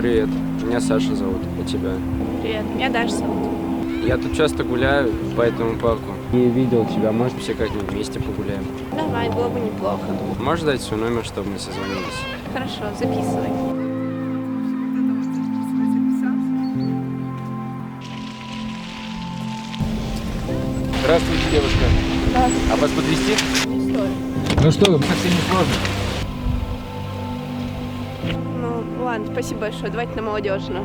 Привет, меня Саша зовут, а тебя? Привет, меня Даша зовут. Я тут часто гуляю по этому парку. Не видел тебя, может, все как-нибудь вместе погуляем. Давай, было бы неплохо. Можешь дать свой номер, чтобы мы созвонились? Хорошо, записывай. Здравствуйте, девушка. Здравствуйте. А вас подвезти? Не стоит. Ну что вы, совсем не сложно. Ну, ладно, спасибо большое. Давайте на Молодежную.